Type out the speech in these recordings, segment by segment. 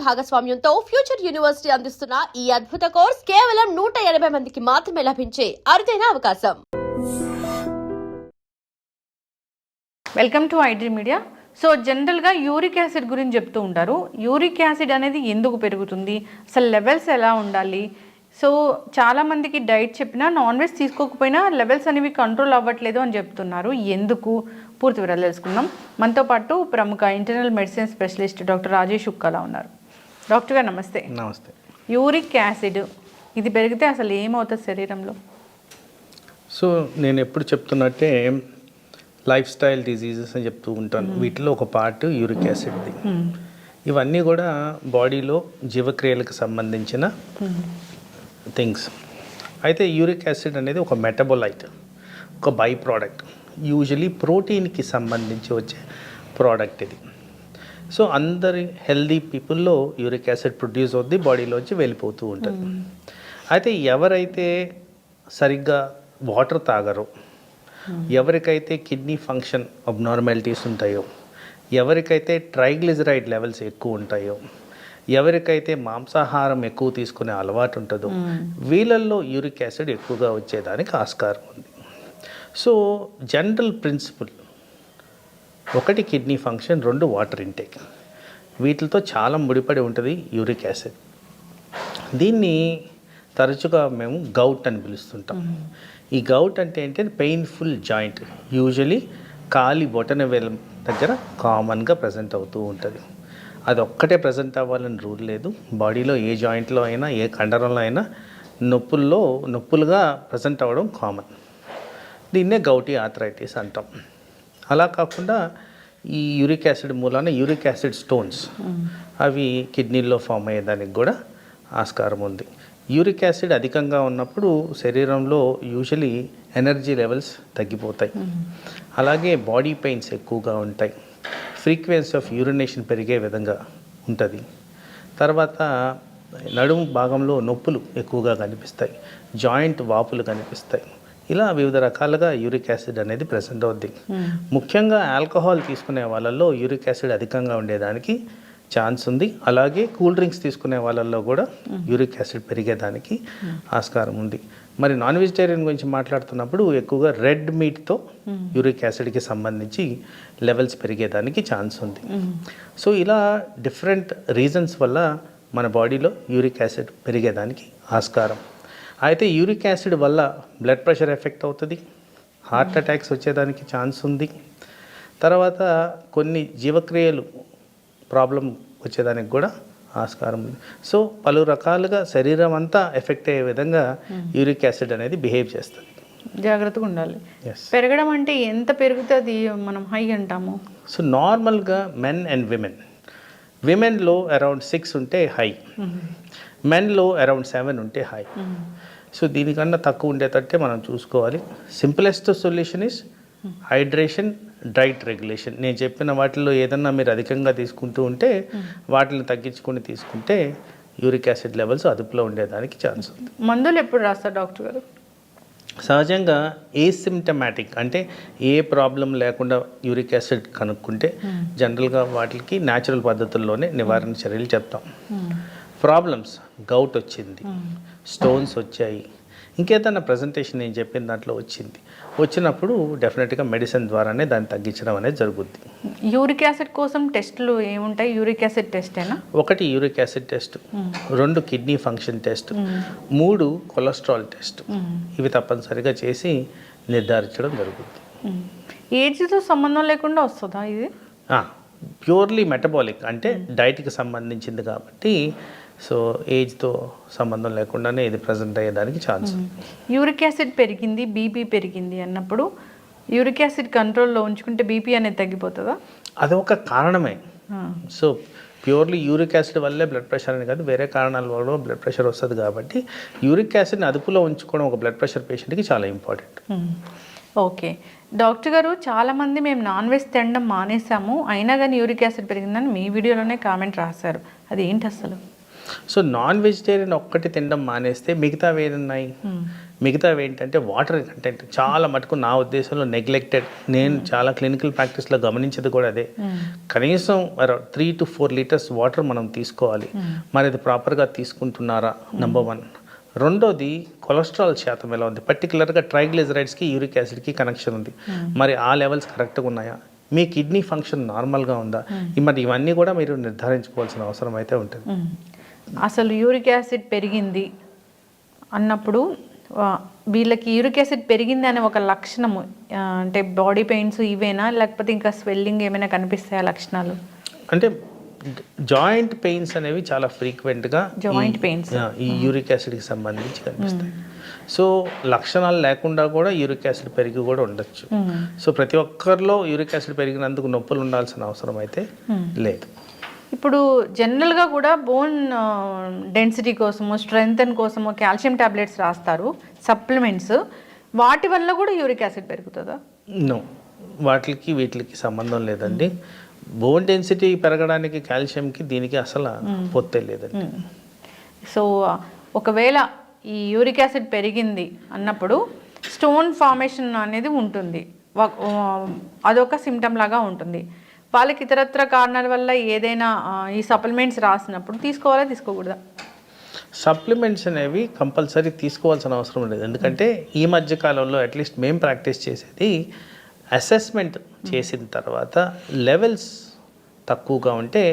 భాగస్వామ్యంతో future university అందిస్తున్న ఈ అద్భుత కోర్స్ కేవలం 180 మందికి మాత్రమే లభించే అరుదైన అవకాశం. Welcome to iDream media. So జనరల్గా యూరిక్ యాసిడ్ గురించి చెప్తూ ఉంటారు. యూరిక్ యాసిడ్ అనేది ఎందుకు పెరుగుతుంది, అసలు లెవెల్స్ ఎలా ఉండాలి? సో చాలామందికి డైట్ చెప్పినా నాన్ వెజ్ తీసుకోకపోయినా లెవెల్స్ అనేవి కంట్రోల్ అవ్వట్లేదు అని చెప్తున్నారు. ఎందుకు పూర్తి వివరాలు తెలుసుకుందాం. మనతో పాటు ప్రముఖ internal medicine specialist doctor Rajesh Ukkala ఉన్నారు. డాక్టర్ గారు నమస్తే. నమస్తే. యూరిక్ యాసిడ్ ఇది పెరిగితే అసలు ఏమవుతుంది శరీరంలో? సో నేను ఎప్పుడు చెప్తున్నట్టే లైఫ్ స్టైల్ డిజీజెస్ అని చెప్తూ ఉంటాను. వీటిలో ఒక పార్ట్ యూరిక్ యాసిడ్ది. ఇవన్నీ కూడా బాడీలో జీవక్రియలకు సంబంధించిన థింగ్స్. అయితే యూరిక్ యాసిడ్ అనేది ఒక మెటబోలైట్, ఒక బై ప్రోడక్ట్, యూజువలీ ప్రోటీన్కి సంబంధించి వచ్చే ప్రోడక్ట్ ఇది. సో అందరి హెల్దీ పీపుల్లో యూరిక్ యాసిడ్ ప్రొడ్యూస్ అవుద్ది, బాడీలోంచి వెళ్ళిపోతూ ఉంటుంది. అయితే ఎవరైతే సరిగ్గా వాటర్ తాగరో, ఎవరికైతే కిడ్నీ ఫంక్షన్ అబ్నార్మాలిటీస్ ఉంటాయో, ఎవరికైతే ట్రైగ్లిజరైడ్ లెవెల్స్ ఎక్కువ ఉంటాయో, ఎవరికైతే మాంసాహారం ఎక్కువ తీసుకునే అలవాటు ఉంటుందో వీళ్ళల్లో యూరిక్ యాసిడ్ ఎక్కువగా వచ్చేదానికి ఆస్కారం ఉంది. సో జనరల్ ప్రిన్సిపల్ ఒకటి కిడ్నీ ఫంక్షన్, రెండు వాటర్ ఇంటేక్. వీటితో చాలా ముడిపడి ఉంటుంది యూరిక్ యాసిడ్. దీన్ని తరచుగా మేము గౌట్ అని పిలుస్తుంటాం. ఈ గౌట్ అంటే ఏంటంటే పెయిన్ఫుల్ జాయింట్, యూజువలీ కాలి బొటన వేలు దగ్గర కామన్గా ప్రజెంట్ అవుతూ ఉంటుంది. అది ఒక్కటే ప్రజెంట్ అవ్వాలని రూల్ లేదు. బాడీలో ఏ జాయింట్లో అయినా, ఏ కండరంలో అయినా నొప్పులుగా ప్రజెంట్ అవ్వడం కామన్. దీన్నే గౌటీ ఆర్థరైటిస్ అంటాం. అలా కాకుండా ఈ యూరిక్ యాసిడ్ మూలాన యూరిక్ యాసిడ్ స్టోన్స్ అవి కిడ్నీల్లో ఫామ్ అయ్యేదానికి కూడా ఆస్కారం ఉంది. యూరిక్ యాసిడ్ అధికంగా ఉన్నప్పుడు శరీరంలో యూజువలీ ఎనర్జీ లెవెల్స్ తగ్గిపోతాయి. అలాగే బాడీ పెయిన్స్ ఎక్కువగా ఉంటాయి. ఫ్రీక్వెన్సీ ఆఫ్ యూరినేషన్ పెరిగే విధంగా ఉంటుంది. తర్వాత నడుము భాగంలో నొప్పులు ఎక్కువగా కనిపిస్తాయి, జాయింట్ వాపులు కనిపిస్తాయి. ఇలా వివిధ రకాలుగా యూరిక్ యాసిడ్ అనేది ప్రెసెంట్ అవుద్ది. ముఖ్యంగా ఆల్కహాల్ తీసుకునే వాళ్ళల్లో యూరిక్ యాసిడ్ అధికంగా ఉండేదానికి ఛాన్స్ ఉంది. అలాగే కూల్ డ్రింక్స్ తీసుకునే వాళ్ళల్లో కూడా యూరిక్ యాసిడ్ పెరిగేదానికి ఆస్కారం ఉంది. మరి నాన్ వెజిటేరియన్ గురించి మాట్లాడుతున్నప్పుడు ఎక్కువగా రెడ్ మీట్తో యూరిక్ యాసిడ్కి సంబంధించి లెవెల్స్ పెరిగేదానికి ఛాన్స్ ఉంది. సో ఇలా డిఫరెంట్ రీజన్స్ వల్ల మన బాడీలో యూరిక్ యాసిడ్ పెరిగేదానికి ఆస్కారం. అయితే యూరిక్ యాసిడ్ వల్ల బ్లడ్ ప్రెషర్ ఎఫెక్ట్ అవుతుంది, హార్ట్ అటాక్స్ వచ్చేదానికి ఛాన్స్ ఉంది. తర్వాత కొన్ని జీవక్రియలు ప్రాబ్లం వచ్చేదానికి కూడా ఆస్కారం ఉంది. సో పలు రకాలుగా శరీరం అంతా ఎఫెక్ట్ అయ్యే విధంగా యూరిక్ యాసిడ్ అనేది బిహేవ్ చేస్తుంది. జాగ్రత్తగా ఉండాలి. పెరగడం అంటే ఎంత పెరుగుతుంది మనం హై అంటాము? సో నార్మల్గా మెన్ అండ్ విమెన్లో అరౌండ్ 6 ఉంటే హై, మెన్లో అరౌండ్ 7 ఉంటే హై. సో దీనికన్నా తక్కువ ఉండేటట్టే మనం చూసుకోవాలి. Simplest solution is hydration, diet regulation. నేను చెప్పిన వాటిల్లో ఏదన్నా మీరు అధికంగా తీసుకుంటూ ఉంటే వాటిని తగ్గించుకొని తీసుకుంటే యూరిక్ యాసిడ్ లెవెల్స్ అదుపులో ఉండేదానికి ఛాన్స్ ఉంది. మందులు ఎప్పుడు రాస్తారు డాక్టర్ గారు? సహజంగా ఏసిమ్టమాటిక్ అంటే ఏ ప్రాబ్లం లేకుండా యూరిక్ యాసిడ్ కనుక్కుంటే జనరల్గా వాటికి న్యాచురల్ పద్ధతుల్లోనే నివారణ చర్యలు చెప్తాం. ప్రాబ్లమ్స్ గౌట్ వచ్చింది, స్టోన్స్ వచ్చాయి, ఇంకేదన్నా ప్రజెంటేషన్ నేను చెప్పిన దాంట్లో వచ్చినప్పుడు డెఫినెట్గా మెడిసిన్ ద్వారానే దాన్ని తగ్గించడం అనేది జరుగుద్ది. యూరిక్ యాసిడ్ కోసం టెస్టులు ఏముంటాయి? యూరిక్ యాసిడ్ టెస్టేనా? 1 uric acid test, 2 kidney function test, 3 cholesterol test. ఇవి తప్పనిసరిగా చేసి నిర్ధారించడం జరుగుతుంది. ఏజ్తో సంబంధం లేకుండా వస్తుందా ఇది? ప్యూర్లీ మెటబాలిక్ అంటే డైట్కి సంబంధించింది కాబట్టి సో ఏజ్తో సంబంధం లేకుండానే ఇది ప్రజెంట్ అయ్యేదానికి ఛాన్స్. యూరిక్ యాసిడ్ పెరిగింది, బీపీ పెరిగింది అన్నప్పుడు యూరిక్ యాసిడ్ కంట్రోల్లో ఉంచుకుంటే బీపీ అనేది తగ్గిపోతుందా? అదొక కారణమే. సో ప్యూర్లీ యూరిక్ యాసిడ్ వల్లే బ్లడ్ ప్రెషర్ అని కాదు, వేరే కారణాల వల్ల బ్లడ్ ప్రెషర్ వస్తుంది. కాబట్టి యూరిక్ యాసిడ్ని అదుపులో ఉంచుకోవడం ఒక బ్లడ్ ప్రెషర్ పేషెంట్కి చాలా ఇంపార్టెంట్. ఓకే డాక్టర్ గారు, చాలామంది మేము నాన్ వెజ్ తినడం మానేసాము అయినా కానీ యూరిక్ యాసిడ్ పెరిగిందని మీ వీడియోలోనే కామెంట్ రాశారు. అది ఏంటి అసలు? సో నాన్ వెజిటేరియన్ ఒక్కటి తినడం మానేస్తే మిగతావి ఏమున్నాయి? మిగతావి ఏంటంటే వాటర్ కంటెంట్ చాలా మటుకు నా ఉద్దేశంలో నెగ్లెక్టెడ్. నేను చాలా క్లినికల్ ప్రాక్టీస్లో గమనించేది కూడా అదే. కనీసం 3 to 4 లీటర్స్ వాటర్ మనం తీసుకోవాలి. మరి అది ప్రాపర్గా తీసుకుంటున్నారా నెంబర్ 1. రెండోది కొలెస్ట్రాల్ శాతం ఎలా ఉంది, పర్టికులర్గా ట్రైగ్లిజరైడ్స్కి యూరిక్ యాసిడ్కి కనెక్షన్ ఉంది. మరి ఆ లెవెల్స్ కరెక్ట్గా ఉన్నాయా, మీ కిడ్నీ ఫంక్షన్ నార్మల్గా ఉందా, మరి ఇవన్నీ కూడా మీరు నిర్ధారించుకోవాల్సిన అవసరం అయితే ఉంటుంది. అసలు యూరిక్ యాసిడ్ పెరిగింది అన్నప్పుడు వీళ్ళకి యూరిక్ యాసిడ్ పెరిగింది అనే ఒక లక్షణము అంటే బాడీ పెయిన్స్ ఇవేనా, లేకపోతే ఇంకా స్వెల్లింగ్ ఏమైనా కనిపిస్తాయా లక్షణాలు? అంటే జాయింట్ పెయిన్స్ అనేవి చాలా ఫ్రీక్వెంట్గా జాయింట్ పెయిన్స్ ఈ యూరిక్ యాసిడ్కి సంబంధించి కనిపిస్తాయి. సో లక్షణాలు లేకుండా కూడా యూరిక్ యాసిడ్ పెరిగి కూడా ఉండొచ్చు. సో ప్రతి ఒక్కరిలో యూరిక్ యాసిడ్ పెరిగినందుకు నొప్పులు ఉండాల్సిన అవసరం అయితే లేదు. ఇప్పుడు జనరల్గా కూడా బోన్ డెన్సిటీ కోసము, స్ట్రెంగ్తన్ కోసము కాల్షియం టాబ్లెట్స్ రాస్తారు, సప్లిమెంట్స్. వాటి వల్ల కూడా యూరిక్ యాసిడ్ పెరుగుతుందా? నో, వీటికి సంబంధం లేదండి. బోన్ డెన్సిటీ పెరగడానికి కాల్షియంకి దీనికి అసలు పొత్తే లేదండి. సో ఒకవేళ ఈ యూరిక్ యాసిడ్ పెరిగింది అన్నప్పుడు స్టోన్ ఫార్మేషన్ అనేది ఉంటుంది, అదొక సిమ్టమ్ లాగా ఉంటుంది. వాళ్ళకి ఇతరత్ర కారణాల వల్ల ఏదైనా ఈ సప్లిమెంట్స్ రాసినప్పుడు తీసుకోవాలా తీసుకోకూడదా? సప్లిమెంట్స్ అనేవి కంపల్సరీ తీసుకోవాల్సిన అవసరం లేదు. ఎందుకంటే ఈ మధ్య కాలంలో అట్లీస్ట్ మేము ప్రాక్టీస్ చేసేది అసెస్మెంట్ చేసిన తర్వాత లెవెల్స్ తక్కువగా ఉంటే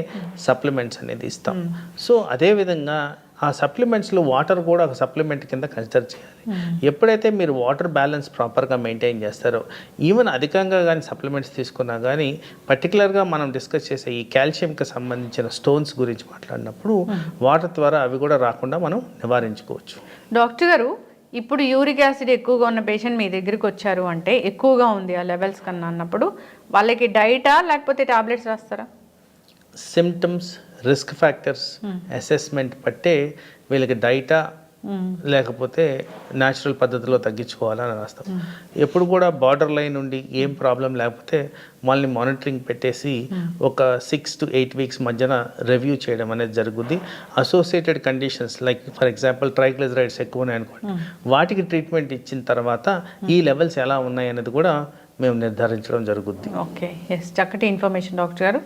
సప్లిమెంట్స్ అనేది ఇస్తాం. సో అదేవిధంగా ఆ సప్లిమెంట్స్లో వాటర్ కూడా ఒక సప్లిమెంట్ కింద కన్సిడర్ చేయాలి. ఎప్పుడైతే మీరు వాటర్ బ్యాలెన్స్ ప్రాపర్గా మెయింటైన్ చేస్తారో, ఈవెన్ అధికంగా కానీ సప్లిమెంట్స్ తీసుకున్నా కానీ, పర్టికులర్గా మనం డిస్కస్ చేసే ఈ కాల్షియంకి సంబంధించిన స్టోన్స్ గురించి మాట్లాడినప్పుడు వాటర్ ద్వారా అవి కూడా రాకుండా మనం నివారించుకోవచ్చు. డాక్టర్ గారు, ఇప్పుడు యూరిక్ యాసిడ్ ఎక్కువగా ఉన్న పేషెంట్ మీ దగ్గరికి వచ్చారు అంటే, ఎక్కువగా ఉంది ఆ లెవెల్స్ కన్నా అన్నప్పుడు, వాళ్ళకి డైటా లేకపోతే టాబ్లెట్స్ రాస్తారా? సిమ్టమ్స్, రిస్క్ ఫ్యాక్టర్స్ అసెస్మెంట్ బట్టే వీళ్ళకి డైటా లేకపోతే న్యాచురల్ పద్ధతిలో తగ్గించుకోవాలని రాస్తాం. ఎప్పుడు కూడా బార్డర్ లైన్ ఉండి ఏం ప్రాబ్లం లేకపోతే వాళ్ళని మానిటరింగ్ పెట్టేసి ఒక 6 to 8 వీక్స్ మధ్యన రివ్యూ చేయడం అనేది జరుగుద్ది. Associated conditions like for example triglycerides ఎక్కువ ఉన్నాయి అనుకోండి, వాటికి ట్రీట్మెంట్ ఇచ్చిన తర్వాత ఈ లెవెల్స్ ఎలా ఉన్నాయి అనేది కూడా మేము నిర్ధారించడం జరుగుద్ది. ఓకే, ఎస్, చక్కటి ఇన్ఫర్మేషన్ డాక్టర్ గారు.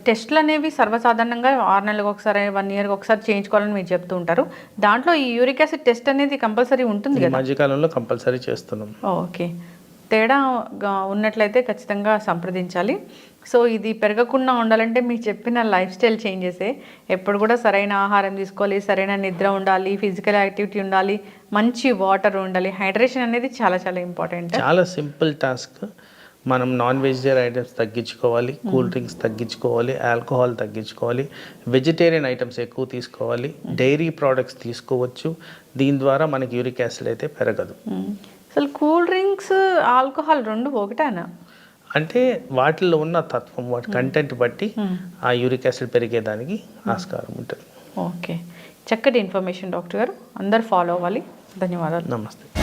టెస్ట్లు అనేవి సర్వసాధారణంగా 6 నెలలకు ఒకసారి, 1 ఇయర్కి ఒకసారి చేయించుకోవాలని మీరు చెప్తూ ఉంటారు. దాంట్లో ఈ యూరిక్ యాసిడ్ టెస్ట్ అనేది కంపల్సరీ ఉంటుంది కదా? మధ్యకాలంలో కంపల్సరీ చేస్తున్నాం. ఓకే, తేడా ఉన్నట్లయితే ఖచ్చితంగా సంప్రదించాలి. సో ఇది పెరగకుండా ఉండాలంటే మీరు చెప్పిన లైఫ్ స్టైల్ చేంజెసే. ఎప్పుడు కూడా సరైన ఆహారం తీసుకోవాలి, సరైన నిద్ర ఉండాలి, ఫిజికల్ యాక్టివిటీ ఉండాలి, మంచి వాటర్ ఉండాలి. హైడ్రేషన్ అనేది చాలా చాలా ఇంపార్టెంట్. చాలా సింపుల్ టాస్క్. మనం నాన్ వెజిటేరియన్ ఐటమ్స్ తగ్గించుకోవాలి, కూల్ డ్రింక్స్ తగ్గించుకోవాలి, ఆల్కహాల్ తగ్గించుకోవాలి, వెజిటేరియన్ ఐటమ్స్ ఎక్కువ తీసుకోవాలి, డైరీ ప్రోడక్ట్స్ తీసుకోవచ్చు. దీని ద్వారా మనకి యూరిక్ యాసిడ్ అయితే పెరగదు. అసలు కూల్ డ్రింక్స్, ఆల్కహాల్ రెండు ఒకటేనా? అంటే వాటిల్లో ఉన్న తత్వం, వాటి కంటెంట్ బట్టి ఆ యూరిక్ యాసిడ్ పెరిగేదానికి ఆస్కారం ఉంటుంది. ఓకే, చక్కటి ఇన్ఫర్మేషన్ డాక్టర్ గారు. అందరు ఫాలో అవ్వాలి. ధన్యవాదాలు. నమస్తే.